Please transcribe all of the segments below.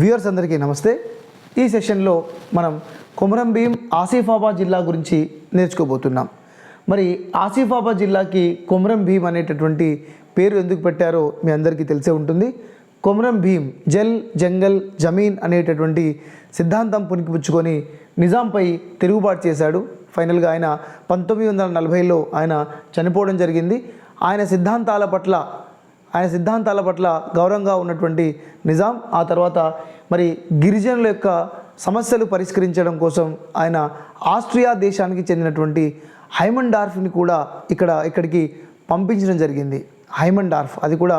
Viewers అందరికీ నమస్తే. ఈ సెషన్లో మనం కొమరం భీం ఆసిఫాబాద్ జిల్లా గురించి నేర్చుకోబోతున్నాం. మరి ఆసిఫాబాద్ జిల్లాకి కొమరం భీం అనేటటువంటి పేరు ఎందుకు పెట్టారో మీ అందరికీ తెలిసే ఉంటుంది. కొమరం భీం జల్ జంగల్ జమీన్ అనేటటువంటి సిద్ధాంతం పుణికిపుచ్చుకొని నిజాంపై తిరుగుబాటు చేశాడు. ఫైనల్గా ఆయన 1940లో ఆయన చనిపోవడం జరిగింది. ఆయన సిద్ధాంతాల పట్ల గౌరవంగా ఉన్నటువంటి నిజాం ఆ తర్వాత మరి గిరిజనుల యొక్క సమస్యలు పరిష్కరించడం కోసం ఆయన ఆస్ట్రియా దేశానికి చెందినటువంటి హైమన్డార్ఫ్ని కూడా ఇక్కడికి పంపించడం జరిగింది. హైమన్డార్ఫ్ అది కూడా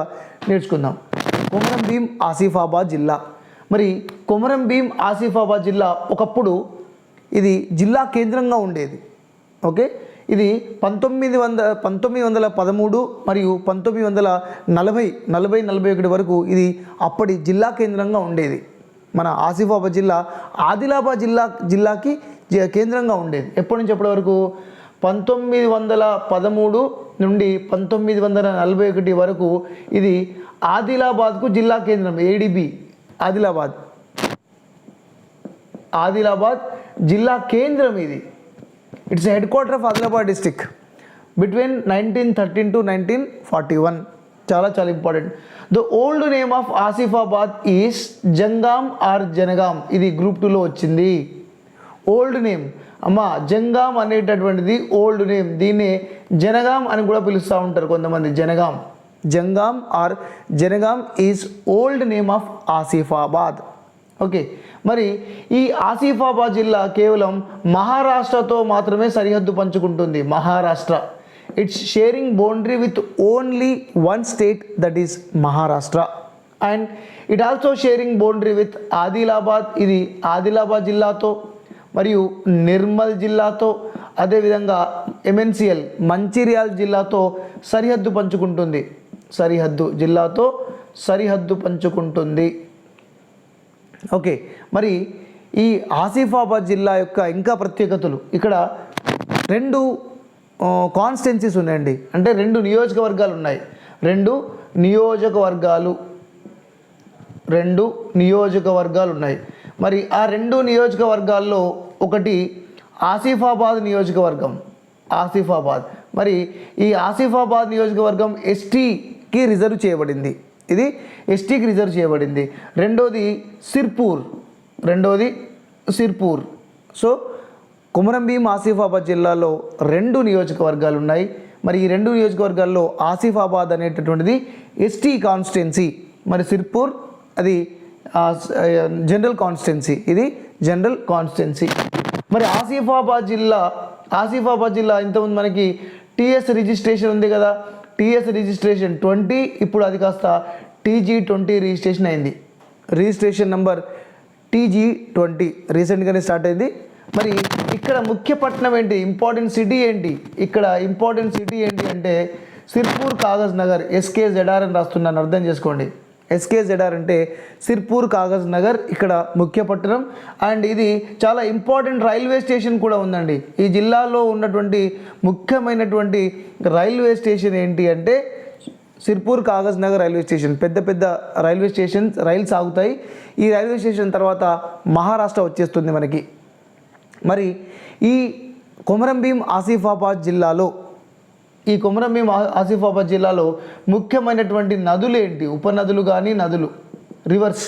నేర్చుకుందాం. కొమరం భీం ఆసిఫాబాద్ జిల్లా. మరి కొమరం భీం ఆసిఫాబాద్ జిల్లా ఒకప్పుడు ఇది జిల్లా కేంద్రంగా ఉండేది. ఓకే, ఇది 1913 మరియు 1941 వరకు ఇది అప్పటి జిల్లా కేంద్రంగా ఉండేది. మన ఆసిఫాబాద్ జిల్లా ఆదిలాబాద్ జిల్లాకి కేంద్రంగా ఉండేది. ఎప్పటి నుంచి ఎప్పటి వరకు? 1913 నుండి 1941 వరకు ఇది ఆదిలాబాద్కు జిల్లా కేంద్రం. ఏడిబి ఆదిలాబాద్ జిల్లా కేంద్రం ఇది. It's head quarter of Adilabad district between 1913 to 1941. చాలా important. The old name of Asifabad is Jangam or Janagam. ఇది గ్రూప్ 2లో వచ్చింది. ఓల్డ్ నేమ్ జంగాం అనేటటువంటిది ఓల్డ్ నేమ్. దీన్నే జనగాం అని కూడా పిలుస్తూ ఉంటారు కొంతమంది. Jangam or Janagam is old name of Asifabad. Okay, మరి ఈ ఆసిఫాబాద్ జిల్లా కేవలం మహారాష్ట్రతో మాత్రమే సరిహద్దు పంచుకుంటుంది. Maharashtra. It's sharing boundary with only one state, that is Maharashtra. And it also sharing boundary with Adilabad. ఇది ఆదిలాబాద్ జిల్లాతో మరియు నిర్మల్ జిల్లాతో, అదేవిధంగా ఎంఎన్సిఎల్ మంచిర్యాల జిల్లాతో సరిహద్దు పంచుకుంటుంది. ఓకే, మరి ఈ ఆసిఫాబాద్ జిల్లా యొక్క ఇంకా ప్రత్యేకతలు, ఇక్కడ 2 కాన్స్టిట్యున్సీస్ ఉన్నాయండి. అంటే 2 నియోజకవర్గాలు ఉన్నాయి. 2 నియోజకవర్గాలు ఉన్నాయి. మరి ఆ 2 నియోజకవర్గాల్లో ఒకటి ఆసిఫాబాద్ నియోజకవర్గం. మరి ఈ ఆసిఫాబాద్ నియోజకవర్గం ఎస్టీకి రిజర్వ్ చేయబడింది. ఇది ఎస్టీకి రిజర్వ్ చేయబడింది. రెండోది సిర్పూర్. సో కొమరం భీం ఆసిఫాబాద్ జిల్లాలో 2 నియోజకవర్గాలు ఉన్నాయి. మరి ఈ 2 నియోజకవర్గాల్లో ఆసిఫాబాద్ అనేటటువంటిది ఎస్టీ కాన్స్టిట్యున్సీ. మరి సిర్పూర్ అది జనరల్ కాన్స్టిట్యున్సీ. ఇది జనరల్ కాన్స్టిట్యున్సీ. మరి ఆసిఫాబాద్ జిల్లా ఇంతకుముందు మనకి టీఎస్ రిజిస్ట్రేషన్ ఉంది కదా. టీఎస్ రిజిస్ట్రేషన్ 20, ఇప్పుడు అది కాస్త TG20 రిజిస్ట్రేషన్ అయింది. రిజిస్ట్రేషన్ నంబర్ TG20 రీసెంట్గానే స్టార్ట్ అయింది. మరి ఇక్కడ ముఖ్య పట్టణం ఏంటి, ఇంపార్టెంట్ సిటీ ఏంటి? ఇక్కడ ఇంపార్టెంట్ సిటీ ఏంటి అంటే సిర్పూర్ కాగజ్ నగర్. SKZR అని రాస్తున్నాను, అర్థం చేసుకోండి. SKZR అంటే సిర్పూర్ కాగజ్ నగర్ ఇక్కడ ముఖ్య పట్టణం. అండ్ ఇది చాలా ఇంపార్టెంట్ రైల్వే స్టేషన్ కూడా ఉందండి. ఈ జిల్లాలో ఉన్నటువంటి ముఖ్యమైనటువంటి రైల్వే స్టేషన్ ఏంటి అంటే సిర్పూర్ కాగజ్ నగర్ రైల్వే స్టేషన్. పెద్ద రైల్వే స్టేషన్స్, రైల్స్ ఆగుతాయి. ఈ రైల్వే స్టేషన్ తర్వాత మహారాష్ట్ర వచ్చేస్తుంది మనకి. మరి ఈ కొమరం భీం ఆసిఫాబాద్ జిల్లాలో ముఖ్యమైనటువంటి నదులు ఏంటి? ఉపనదులు కానీ నదులు, రివర్స్,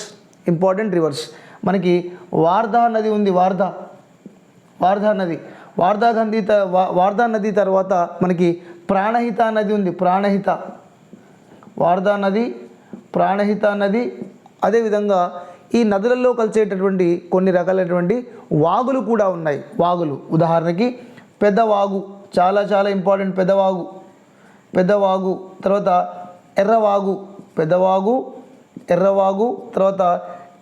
ఇంపార్టెంట్ రివర్స్. మనకి వార్ధా నది ఉంది. వార్ధా నది తర్వాత మనకి ప్రాణహిత నది ఉంది. ప్రాణహిత నది. అదేవిధంగా ఈ నదులలో కలిసేటటువంటి కొన్ని రకాలైనటువంటి వాగులు కూడా ఉన్నాయి. ఉదాహరణకి పెద్దవాగు, చాలా ఇంపార్టెంట్. పెద్దవాగు తర్వాత ఎర్రవాగు తర్వాత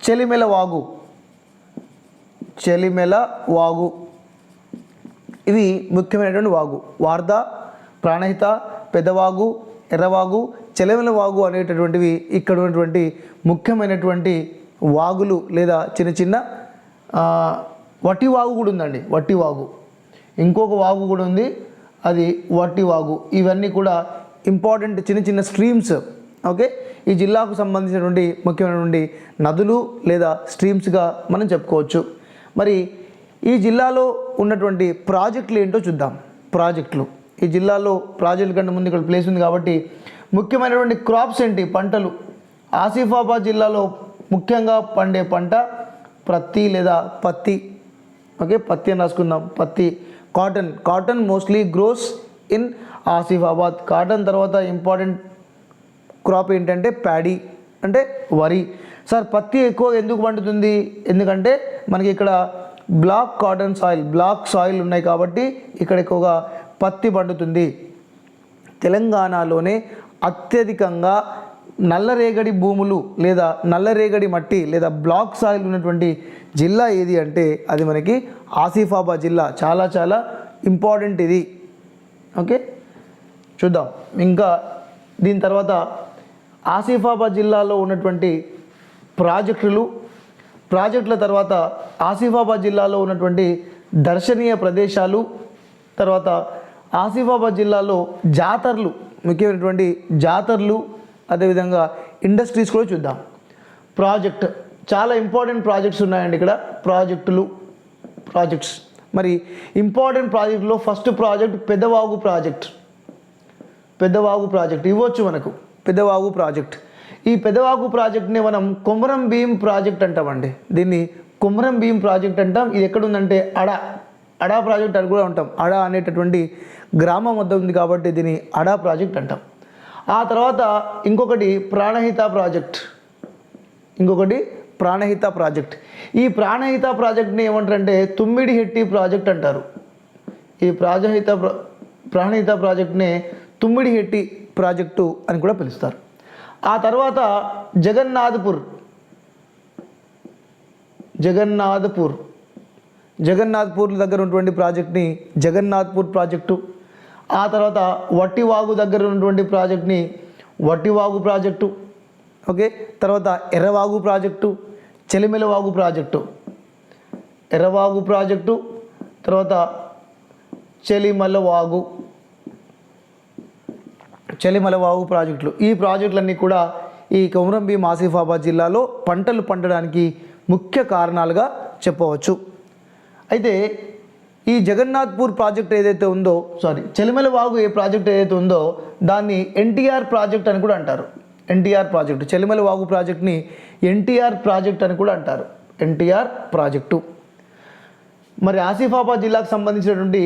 చెలిమెల వాగు. ఇవి ముఖ్యమైనటువంటి వాగు. వార్ధా, ప్రాణహిత, పెద్దవాగు, ఎర్రవాగు, చెలిమెల వాగు అనేటటువంటివి ఇక్కడ ఉన్నటువంటి ముఖ్యమైనటువంటి వాగులు. లేదా చిన్న వట్టి వాగు కూడా ఉందండి. ఇంకొక వాగు కూడా ఉంది, అది వట్టి వాగు. ఇవన్నీ కూడా ఇంపార్టెంట్ చిన్న స్ట్రీమ్స్. ఓకే, ఈ జిల్లాకు సంబంధించినటువంటి ముఖ్యమైనటువంటి నదులు లేదా స్ట్రీమ్స్గా మనం చెప్పుకోవచ్చు. మరి ఈ జిల్లాలో ఉన్నటువంటి ప్రాజెక్టులు ఏంటో చూద్దాం. ప్రాజెక్టులు, ఈ జిల్లాలో ప్రాజెక్టుల కంటే ముందు ఇక్కడ ప్లేస్ ఉంది కాబట్టి ముఖ్యమైనటువంటి క్రాప్స్ ఏంటి, పంటలు. ఆసిఫాబాద్ జిల్లాలో ముఖ్యంగా పండే పంట ప్రత్తి లేదా పత్తి. ఓకే, పత్తి అని రాసుకుందాం. పత్తి. Cotton mostly gross in Asifabad. Cotton తర్వాత ఇంపార్టెంట్ క్రాప్ ఏంటంటే ప్యాడీ అంటే వరి. సార్ పత్తి ఎక్కువగా ఎందుకు పండుతుంది? ఎందుకంటే మనకి ఇక్కడ బ్లాక్ సాయిల్ ఉన్నాయి కాబట్టి ఇక్కడ ఎక్కువగా పత్తి పండుతుంది. తెలంగాణలోనే అత్యధికంగా నల్లరేగడి భూములు లేదా నల్లరేగడి మట్టి లేదా బ్లాక్ సాయిల్ ఉన్నటువంటి జిల్లా ఏది అంటే అది మనకి ఆసిఫాబాద్ జిల్లా. చాలా చాలా ఇంపార్టెంట్ ఇది. ఓకే, చూద్దాం. ఇంకా దీని తర్వాత ఆసిఫాబాద్ జిల్లాలో ఉన్నటువంటి ప్రాజెక్టుల తర్వాత ఆసిఫాబాద్ జిల్లాలో ఉన్నటువంటి దర్శనీయ ప్రదేశాలు, తర్వాత ఆసిఫాబాద్ జిల్లాలో జాతరలు, ముఖ్యమైనటువంటి జాతరలు, అదేవిధంగా ఇండస్ట్రీస్ కూడా చూద్దాం. చాలా ఇంపార్టెంట్ ప్రాజెక్ట్స్ ఉన్నాయండి ఇక్కడ. ప్రాజెక్ట్స్ మరి ఇంపార్టెంట్ ప్రాజెక్టులో ఫస్ట్ ప్రాజెక్ట్ పెద్దవాగు ప్రాజెక్ట్ ఇవ్వచ్చు మనకు. పెద్దవాగు ప్రాజెక్ట్. ఈ పెద్దవాగు ప్రాజెక్ట్ని మనం కొమరం భీం ప్రాజెక్ట్ అంటామండి. దీన్ని కొమరం భీం ప్రాజెక్ట్ అంటాం. ఇది ఎక్కడుందంటే అడా ప్రాజెక్ట్ అని కూడా అంటాం. అడా అనేటటువంటి గ్రామం వద్ద ఉంది కాబట్టి దీన్ని అడా ప్రాజెక్ట్ అంటాం. ఆ తర్వాత ఇంకొకటి ప్రాణహిత ప్రాజెక్ట్. ఈ ప్రాణహిత ప్రాజెక్ట్ని ఏమంటారంటే తుమ్మిడిహెట్టి ప్రాజెక్ట్ అంటారు. ఈ ప్రాణహిత ప్రాజెక్ట్ని తుమ్మిడిహెట్టి ప్రాజెక్టు అని కూడా పిలుస్తారు. ఆ తర్వాత జగన్నాథ్పూర్ దగ్గర ఉన్నటువంటి ప్రాజెక్ట్ని జగన్నాథ్పూర్ ప్రాజెక్టు. ఆ తర్వాత వట్టివాగు దగ్గర ఉన్నటువంటి ప్రాజెక్ట్ని వట్టివాగు ప్రాజెక్టు. ఓకే, తర్వాత ఎర్రవాగు ప్రాజెక్టు, చెలిమెలవాగు ప్రాజెక్టు, తర్వాత చెలిమలవాగు ప్రాజెక్టులు. ఈ ప్రాజెక్టులన్నీ కూడా ఈ కొమరం భీం ఆసిఫాబాద్ జిల్లాలో పంటలు పండడానికి ముఖ్య కారణాలుగా చెప్పవచ్చు. అయితే ఈ జగన్నాథ్పూర్ ప్రాజెక్ట్ ఏదైతే ఉందో చెలిమలవాగు ప్రాజెక్ట్ ఏదైతే ఉందో దాన్ని ఎన్టీఆర్ ప్రాజెక్ట్ అని కూడా అంటారు. చెలిమలవాగు ప్రాజెక్ట్ని ఎన్టీఆర్ ప్రాజెక్ట్ అని కూడా అంటారు. ఎన్టీఆర్ ప్రాజెక్టు. మరి ఆసిఫాబాద్ జిల్లాకు సంబంధించినటువంటి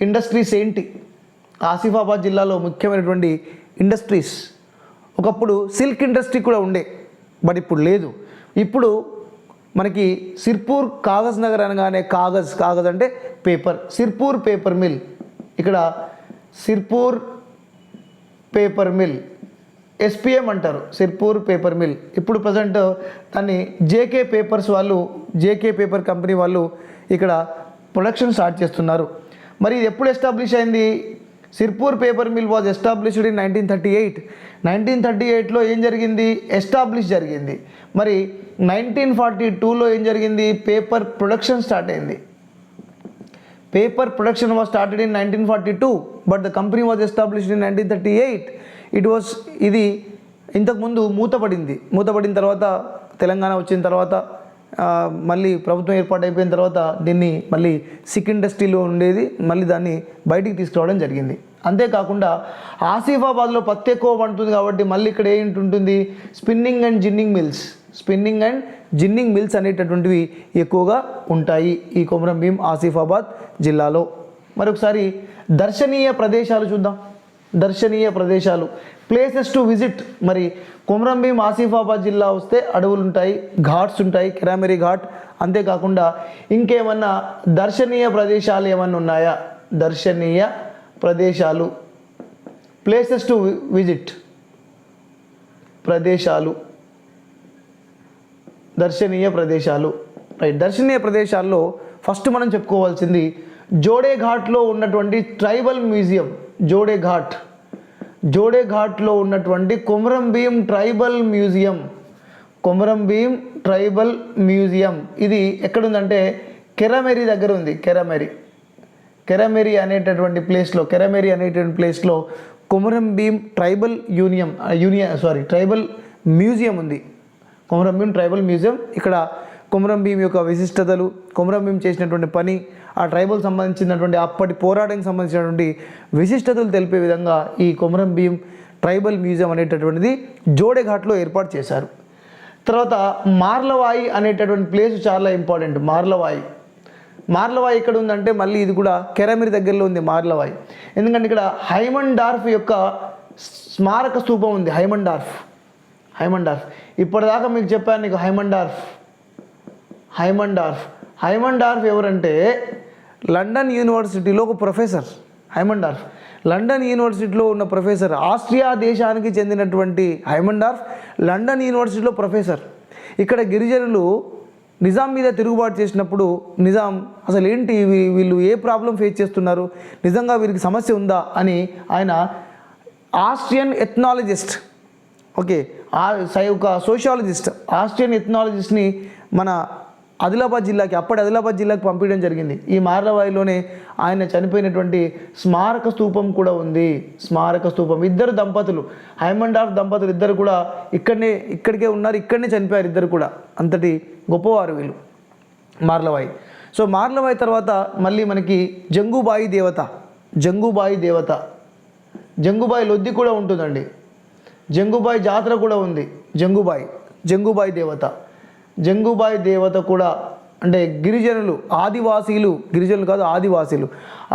ఇండస్ట్రీస్ ఏంటి? ఆసిఫాబాద్ జిల్లాలో ముఖ్యమైనటువంటి ఇండస్ట్రీస్, ఒకప్పుడు సిల్క్ ఇండస్ట్రీ కూడా ఉండే, బట్ ఇప్పుడు లేదు. ఇప్పుడు మనకి సిర్పూర్ కాగజ్ నగర్ అనగానే కాగజ్ అంటే పేపర్, సిర్పూర్ పేపర్ మిల్. ఇక్కడ సిర్పూర్ పేపర్ మిల్, ఎస్పిఎం అంటారు, సిర్పూర్ పేపర్ మిల్. ఇప్పుడు ప్రజెంట్ దాన్ని జేకే పేపర్ కంపెనీ వాళ్ళు ఇక్కడ ప్రొడక్షన్ స్టార్ట్ చేస్తున్నారు. మరి ఇది ఎప్పుడు ఎస్టాబ్లిష్ అయింది? Sirpur paper mill was established in 1938లో ఏం జరిగింది? ఎస్టాబ్లిష్ జరిగింది. మరి 1942లో ఏం జరిగింది? పేపర్ ప్రొడక్షన్ స్టార్ట్ అయింది. Paper production was started in 1942 but the company was established in 1938. ఇది ఇంతకుముందు మూతపడిన తర్వాత తెలంగాణ వచ్చిన తర్వాత మళ్ళీ ప్రభుత్వం ఏర్పాటైపోయిన తర్వాత దీన్ని మళ్ళీ సిక్ ఇండస్ట్రీలో ఉండేది, మళ్ళీ దాన్ని బయటికి తీసుకురావడం జరిగింది. అంతేకాకుండా ఆసిఫాబాద్లో పత్తి ఎక్కువ పండుతుంది కాబట్టి మళ్ళీ ఇక్కడ ఏంటి ఉంటుంది? స్పిన్నింగ్ అండ్ జిన్నింగ్ మిల్స్ అనేటటువంటివి ఎక్కువగా ఉంటాయి ఈ కొమరం భీం ఆసిఫాబాద్ జిల్లాలో. మరొకసారి దర్శనీయ ప్రదేశాలు చూద్దాం. Places to visit. మరి కొమరం భీం ఆసిఫాబాద్ జిల్లా వస్తే అడవులు ఉంటాయి, ఘాట్స్ ఉంటాయి, కెరామెరీ ఘాట్. అంతేకాకుండా ఇంకేమన్నా దర్శనీయ ప్రదేశాలు ఏమన్నా ఉన్నాయా? దర్శనీయ ప్రదేశాలు, ప్లేసెస్ టు విజిట్ దర్శనీయ ప్రదేశాల్లో ఫస్ట్ మనం చెప్పుకోవాల్సింది జోడేఘాట్లో ఉన్నటువంటి ట్రైబల్ మ్యూజియం. జోడేఘాట్లో ఉన్నటువంటి కొమరం భీం ట్రైబల్ మ్యూజియం. ఇది ఎక్కడుందంటే కెరామెరీ దగ్గర ఉంది. కెరామెరీ అనేటటువంటి ప్లేస్లో Komaram Bheem tribal tribal museum ఉంది. Komaram Bheem tribal museum. ఇక్కడ కొమరం భీం యొక్క విశిష్టతలు, కొమరం భీం చేసినటువంటి పని, ఆ ట్రైబల్ సంబంధించినటువంటి అప్పటి పోరాటానికి సంబంధించినటువంటి విశిష్టతలు తెలిపే విధంగా ఈ కొమరం భీం ట్రైబల్ మ్యూజియం అనేటటువంటిది జోడెఘాట్లో ఏర్పాటు చేశారు. తర్వాత మార్లవాయి అనేటటువంటి ప్లేస్ చాలా ఇంపార్టెంట్. మార్లవాయి ఎక్కడ ఉందంటే మళ్ళీ ఇది కూడా కెరమిరి దగ్గరలో ఉంది మార్లవాయి. ఎందుకంటే ఇక్కడ హైమన్ డార్ఫ్ యొక్క స్మారక స్తూపం ఉంది. హైమన్ డార్ఫ్ ఇప్పటిదాకా మీకు చెప్పాను నీకు. హైమన్ డార్ఫ్ ఎవరంటే లండన్ యూనివర్సిటీలో ఒక ప్రొఫెసర్. లండన్ యూనివర్సిటీలో ఉన్న ప్రొఫెసర్. ఆస్ట్రియా దేశానికి చెందినటువంటి హైమన్ డార్ఫ్ లండన్ యూనివర్సిటీలో ప్రొఫెసర్. ఇక్కడ గిరిజనులు నిజాం మీద తిరుగుబాటు చేసినప్పుడు నిజాం అసలు ఏంటి వీళ్ళు ఏ ప్రాబ్లం ఫేస్ చేస్తున్నారు, నిజంగా వీరికి సమస్య ఉందా అని ఆయన ఆస్ట్రియన్ ఎథ్నాలజిస్ట్, ఒక సోషియాలజిస్ట్, ఆస్ట్రియన్ ఎథ్నాలజిస్ట్ని మన అప్పటి ఆదిలాబాద్ జిల్లాకి పంపించడం జరిగింది. ఈ మార్లవాయిలోనే ఆయన చనిపోయినటువంటి స్మారక స్తూపం కూడా ఉంది. ఇద్దరు దంపతులు, హైమన్ డార్ఫ్ దంపతులు ఇద్దరు కూడా ఇక్కడికే ఉన్నారు, ఇక్కడనే చనిపోయారు ఇద్దరు కూడా. అంతటి గొప్పవారు వీళ్ళు మార్లవాయి. సో మార్లవాయి తర్వాత మళ్ళీ మనకి జంగుబాయి దేవత, జంగుబాయి లొద్ది కూడా ఉంటుందండి. జంగుబాయి జాతర కూడా ఉంది. జంగుబాయి దేవత కూడా అంటే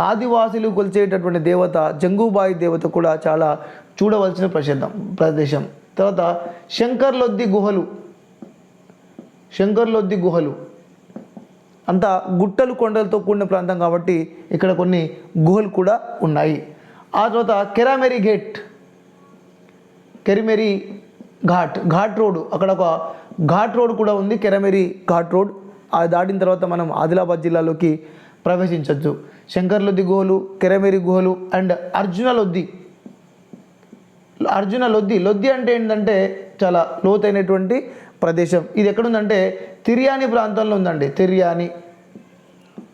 ఆదివాసీలు కొలిచేటటువంటి దేవత జంగుబాయి దేవత కూడా చాలా చూడవలసిన ప్రదేశం. తర్వాత శంకర్లొద్ది గుహలు అంతా గుట్టలు కొండలతో కూడిన ప్రాంతం కాబట్టి ఇక్కడ కొన్ని గుహలు కూడా ఉన్నాయి. ఆ తర్వాత కెరిమెరి ఘాట్ రోడ్, అక్కడ ఒక ఘాట్ రోడ్ కూడా ఉంది. కెరమెరి ఘాట్ రోడ్. అది దాటిన తర్వాత మనం ఆదిలాబాద్ జిల్లాలోకి ప్రవేశించవచ్చు. శంకర్లొద్ది గుహలు, కెరమెరి గుహలు అండ్ అర్జున లొద్ది అంటే ఏంటంటే చాలా లోతైనటువంటి ప్రదేశం. ఇది ఎక్కడుందంటే తిర్యాని ప్రాంతంలో ఉందండి.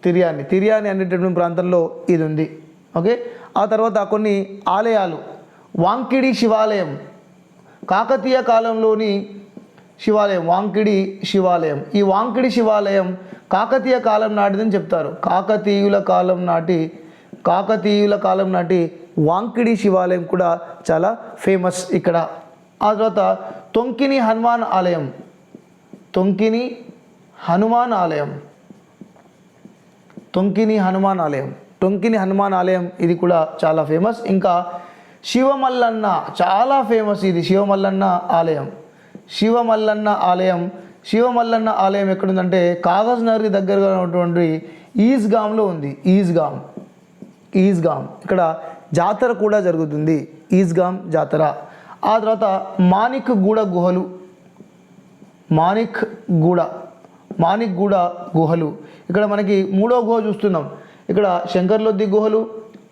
తిర్యాని అనేటటువంటి ప్రాంతంలో ఇది ఉంది. ఆ తర్వాత కొన్ని ఆలయాలు. వాంకిడి శివాలయం, కాకతీయ కాలంలోని శివాలయం, వాంకిడి శివాలయం కాకతీయ కాలం నాటిదని చెప్తారు. కాకతీయుల కాలం నాటి వాంకిడి శివాలయం కూడా చాలా ఫేమస్ ఇక్కడ. ఆ తర్వాత తొంకిని హనుమాన్ ఆలయం ఇది కూడా చాలా ఫేమస్. ఇంకా శివమల్లన్న చాలా ఫేమస్. ఇది శివమల్లన్న ఆలయం ఎక్కడుందంటే కాగజ్ నగర్కి దగ్గరగా ఉన్నటువంటి ఈస్గామ్లో ఉంది. ఈస్గామ్ ఇక్కడ జాతర కూడా జరుగుతుంది. ఈస్గామ్ జాతర. ఆ తర్వాత మాణిక్గూడ గుహలు. ఇక్కడ మనకి మూడో గుహ చూస్తున్నాం. ఇక్కడ శంకర్లొద్ది గుహలు,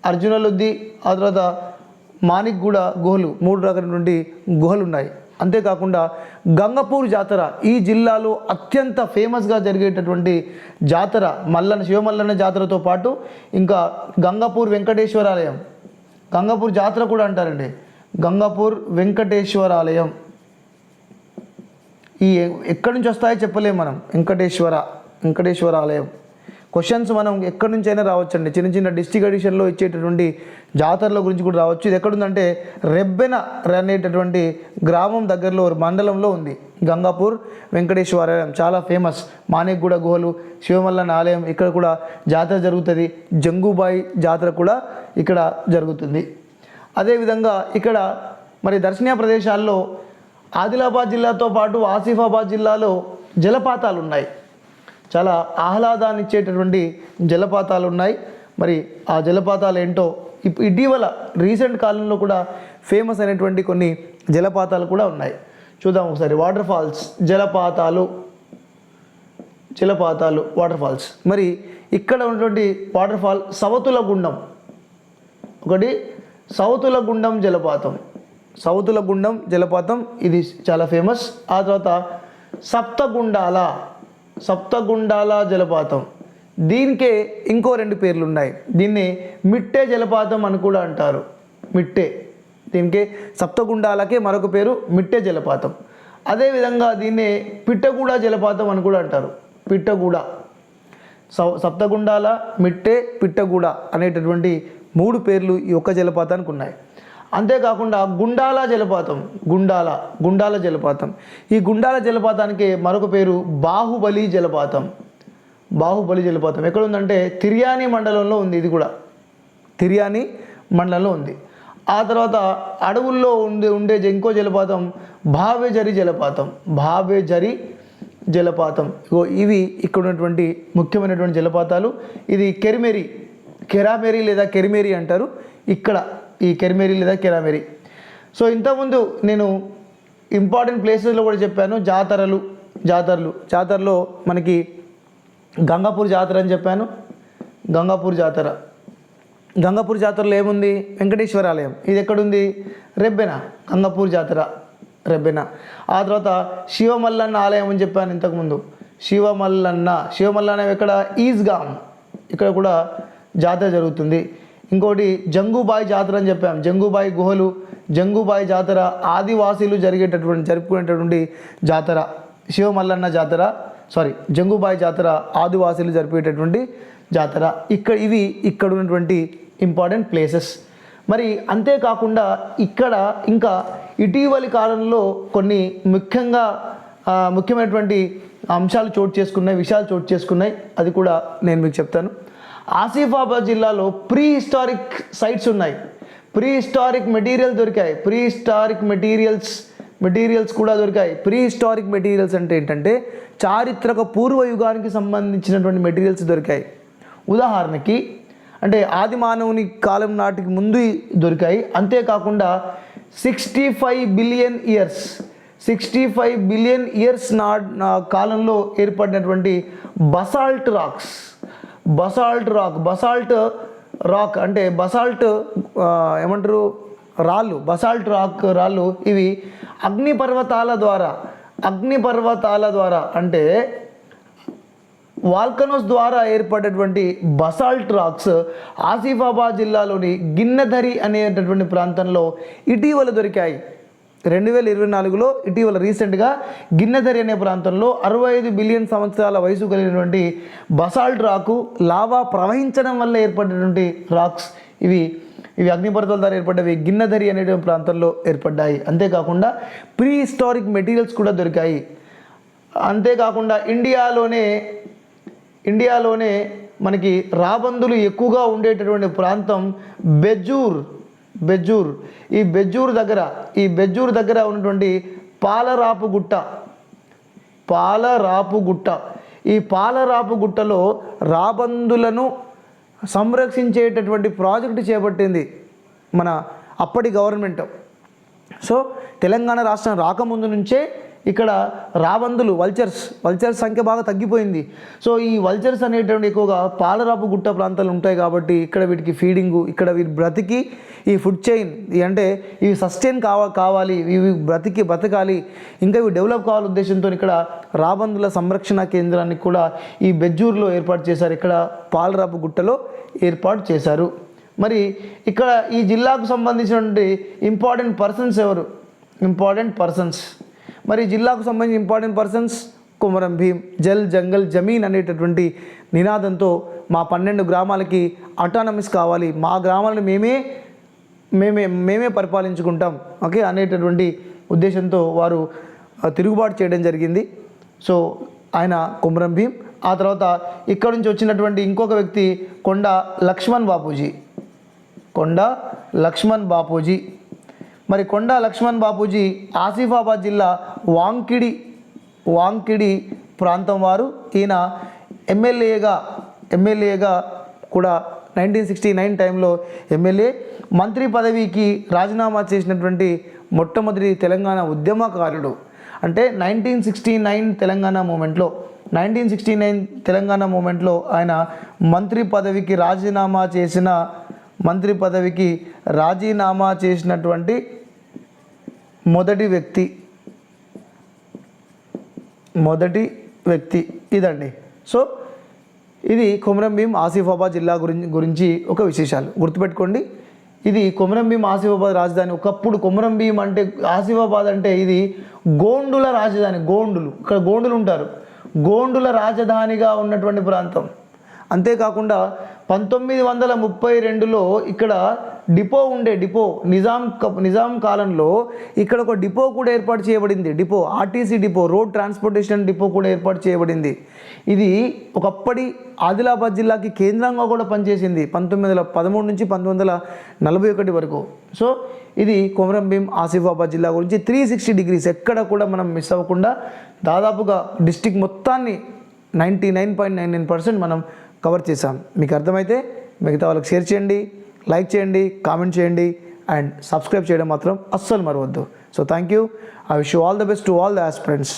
అర్జున లొద్ది, ఆ తర్వాత మాణిక్గూడ గుహలు, 3 రకాలైనటువంటి గుహలు ఉన్నాయి. అంతేకాకుండా గంగపూర్ జాతర ఈ జిల్లాలో అత్యంత ఫేమస్గా జరిగేటటువంటి జాతర. శివమల్లన్న జాతరతో పాటు ఇంకా గంగపూర్ జాతర కూడా అంటారండి. గంగపూర్ వెంకటేశ్వర ఆలయం. ఈ ఎక్కడి నుంచి వస్తాయో చెప్పలేము మనం. వెంకటేశ్వర ఆలయం క్వశ్చన్స్ మనం ఎక్కడి నుంచి అయినా రావచ్చండి. చిన్న డిస్ట్రిక్ట్ ఎడిషన్లో ఇచ్చేటటువంటి జాతరల గురించి కూడా రావచ్చు. ఇది ఎక్కడుందంటే రెబ్బెన అనేటటువంటి గ్రామం దగ్గరలో మండలంలో ఉంది. గంగాపూర్ వెంకటేశ్వర ఆలయం చాలా ఫేమస్. మాణిక్గూడ గుహలు, శివమల్లన్న ఆలయం, ఇక్కడ కూడా జాతర జరుగుతుంది. జంగుబాయి జాతర కూడా ఇక్కడ జరుగుతుంది. అదేవిధంగా ఇక్కడ మరి దర్శనీయ ప్రదేశాల్లో ఆదిలాబాద్ జిల్లాతో పాటు ఆసిఫాబాద్ జిల్లాలో జలపాతాలు ఉన్నాయి. చాలా ఆహ్లాదాన్ని ఇచ్చేటటువంటి జలపాతాలు ఉన్నాయి. మరి ఆ జలపాతాలు ఏంటో ఇటీవల రీసెంట్ కాలంలో కూడా ఫేమస్ అయినటువంటి కొన్ని జలపాతాలు కూడా ఉన్నాయి. చూద్దాం ఒకసారి. వాటర్ ఫాల్స్, జలపాతాలు, వాటర్ ఫాల్స్. మరి ఇక్కడ ఉన్నటువంటి వాటర్ ఫాల్ సవతుల గుండం. ఒకటి సవతుల గుండం జలపాతం, ఇది చాలా ఫేమస్. ఆ తర్వాత సప్తగుండాల జలపాతం. దీనికే ఇంకో 2 పేర్లు ఉన్నాయి. దీన్ని మిట్టే జలపాతం అని కూడా అంటారు. దీనికే సప్తగుండాలకే మరొక పేరు మిట్టె జలపాతం. అదేవిధంగా దీన్నే పిట్టగూడ జలపాతం అని కూడా అంటారు. పిట్టగూడ, సప్తగుండాల, మిట్టె, పిట్టగూడ అనేటటువంటి 3 పేర్లు ఈ ఒక్క జలపాతానికి ఉన్నాయి. అంతేకాకుండా గుండాల జలపాతం, గుండాల జలపాతం, ఈ గుండాల జలపాతానికి మరొక పేరు బాహుబలి జలపాతం. బాహుబలి జలపాతం ఎక్కడ ఉందంటే తిర్యాని మండలంలో ఉంది. ఇది కూడా తిర్యాని మండలంలో ఉంది. ఆ తర్వాత అడవుల్లో ఉండే ఇంకో జలపాతం భావేజరి జలపాతం. ఇవి ఇక్కడ ఉన్నటువంటి ముఖ్యమైనటువంటి జలపాతాలు. ఇది కెరామెరీ లేదా కెరిమేరి అంటారు ఇక్కడ, ఈ కెరిమేరి లేదా కెరామెరీ. సో ఇంతకుముందు నేను ఇంపార్టెంట్ ప్లేసెస్లో కూడా చెప్పాను. జాతరలో మనకి గంగాపూర్ జాతర అని చెప్పాను. గంగాపూర్ జాతరలో ఏముంది? వెంకటేశ్వర ఆలయం. ఇది ఎక్కడుంది? రెబ్బెన. గంగాపూర్ జాతర రెబ్బెన. ఆ తర్వాత శివమల్లన్న ఆలయం అని చెప్పాను ఇంతకుముందు. శివమల్లన్న ఎక్కడ? ఈస్గామ్. ఇక్కడ కూడా జాతర జరుగుతుంది. ఇంకోటి జంగుబాయి జాతర అని చెప్పాం. జంగుబాయి గుహలు, జంగుబాయి జాతర ఆదివాసీలు జరుపుకునేటటువంటి జాతర. శివమల్లన్న జాతర, జంగుబాయి జాతర ఆదివాసీలు జరిపేటటువంటి జాతర. ఇవి ఇక్కడ ఉన్నటువంటి ఇంపార్టెంట్ ప్లేసెస్. మరి అంతేకాకుండా ఇక్కడ ఇంకా ఇటీవలి కాలంలో కొన్ని ముఖ్యమైనటువంటి విషయాలు చోటు చేసుకున్నాయి. అది కూడా నేను మీకు చెప్తాను. ఆసిఫాబాద్ జిల్లాలో ప్రీ హిస్టారిక్ సైట్స్ ఉన్నాయి. ప్రీ హిస్టారిక్ మెటీరియల్స్ కూడా దొరికాయి. ప్రీ హిస్టారిక్ మెటీరియల్స్ అంటే ఏంటంటే చారిత్రక పూర్వయుగానికి సంబంధించినటువంటి మెటీరియల్స్ దొరికాయి. ఉదాహరణకి అంటే ఆది మానవుని కాలం నాటికి ముందు దొరికాయి. అంతేకాకుండా 65 బిలియన్ ఇయర్స్ కాలంలో ఏర్పడినటువంటి బసాల్ట్ రాక్ అంటే ఏమంటారు బసాల్ట్ రాళ్ళు. ఇవి అగ్నిపర్వతాల ద్వారా అంటే వాల్కనోస్ ద్వారా ఏర్పడేటువంటి బసాల్ట్ రాక్స్ ఆసిఫాబాద్ జిల్లాలోని గిన్నెధరి అనేటటువంటి ప్రాంతంలో ఇటీవల దొరికాయి. 2024లో ఇటీవల రీసెంట్గా గిన్నెధరి అనే ప్రాంతంలో 65 బిలియన్ సంవత్సరాల వయసు కలిగినటువంటి బసాల్ట్ రాకు లావా ప్రవహించడం వల్ల ఏర్పడినటువంటి రాక్స్. ఇవి అగ్నిపర్వతాల ద్వారా ఏర్పడ్డవి. గిన్నెధరి అనేటువంటి ప్రాంతంలో ఏర్పడ్డాయి. అంతేకాకుండా ప్రీ హిస్టారిక్ మెటీరియల్స్ కూడా దొరికాయి. అంతేకాకుండా ఇండియాలోనే మనకి రాబందులు ఎక్కువగా ఉండేటటువంటి ప్రాంతం బెజ్జూర్. ఈ బెజ్జూర్ దగ్గర ఉన్నటువంటి పాలరాపు గుట్ట. ఈ పాలరాపు గుట్టలో రాబందులను సంరక్షించేటటువంటి ప్రాజెక్టు చేపట్టింది మన అప్పటి గవర్నమెంట్. సో తెలంగాణ రాష్ట్రం రాకముందు నుంచే ఇక్కడ రాబందులు వల్చర్స్ సంఖ్య బాగా తగ్గిపోయింది. సో ఈ వల్చర్స్ అనేటువంటి ఎక్కువగా పాలరాపు గుట్ట ప్రాంతాలు ఉంటాయి కాబట్టి ఇక్కడ వీటికి ఫీడింగు, ఇక్కడ వీటి బ్రతికి ఈ ఫుడ్ చైన్ అంటే ఇవి సస్టైన్ కావాలి, ఇవి బ్రతకాలి, ఇంకా ఇవి డెవలప్ కావాలి ఉద్దేశంతో ఇక్కడ రాబందుల సంరక్షణ కేంద్రాన్ని కూడా ఈ బెజ్జూర్లో ఏర్పాటు చేశారు. ఇక్కడ పాలరాపు గుట్టలో ఏర్పాటు చేశారు. మరి ఇక్కడ ఈ జిల్లాకు సంబంధించినటువంటి ఇంపార్టెంట్ పర్సన్స్ మరి జిల్లాకు సంబంధించిన ఇంపార్టెంట్ పర్సన్స్ కొమరం భీం, జల్ జంగల్ జమీన్ అనేటటువంటి నినాదంతో మా 12 గ్రామాలకి అటానమస్ కావాలి, మా గ్రామాలను మేమే పరిపాలించుకుంటాం ఓకే అనేటటువంటి ఉద్దేశంతో వారు తిరుగుబాటు చేయడం జరిగింది. సో ఆయన కొమరం భీం. ఆ తర్వాత ఇక్కడ నుంచి వచ్చినటువంటి ఇంకొక వ్యక్తి కొండ లక్ష్మణ్ బాపూజీ. మరి కొండ లక్ష్మణ్ బాపూజీ ఆసిఫాబాద్ జిల్లా వాంకిడి ప్రాంతం వారు. ఈయన ఎమ్మెల్యేగా కూడా 1969 టైంలో ఎమ్మెల్యే, మంత్రి పదవికి రాజీనామా చేసినటువంటి మొట్టమొదటి తెలంగాణ ఉద్యమకారుడు. అంటే 1969 తెలంగాణ మూమెంట్లో ఆయన మంత్రి పదవికి రాజీనామా చేసినటువంటి మొదటి వ్యక్తి ఇదండి. సో ఇది కొమరం భీం ఆసిఫాబాద్ జిల్లా గురించి ఒక విశేషాలు గుర్తుపెట్టుకోండి. ఇది కొమరం భీం ఆసిఫాబాద్ రాజధాని. ఒకప్పుడు కొమరం భీం అంటే ఆసిఫాబాద్ అంటే ఇది గోండుల రాజధాని. గోండులు, ఇక్కడ గోండులు ఉంటారు. గోండుల రాజధానిగా ఉన్నటువంటి ప్రాంతం. అంతేకాకుండా 1932లో ఇక్కడ డిపో ఉండే, డిపో నిజాం కాలంలో ఇక్కడ ఒక డిపో కూడా ఏర్పాటు చేయబడింది. Depot, RTC depot, road transportation depot కూడా ఏర్పాటు చేయబడింది. ఇది ఒకప్పటి ఆదిలాబాద్ జిల్లాకి కేంద్రంగా కూడా పనిచేసింది 1913 నుంచి 1941 వరకు. సో ఇది కొమరం భీం ఆసిఫాబాద్ జిల్లా గురించి 360 డిగ్రీస్ ఎక్కడ కూడా మనం మిస్ అవ్వకుండా దాదాపుగా డిస్టిక్ మొత్తాన్ని 99.99% మనం కవర్ చేసాం. మీకు అర్థమైతే మిగతా వాళ్ళకి షేర్ చేయండి, లైక్ చేయండి, కామెంట్ చేయండి అండ్ సబ్స్క్రైబ్ చేయడం మాత్రం అస్సలు మరవద్దు. So thank you. I wish you all the best to all the aspirants.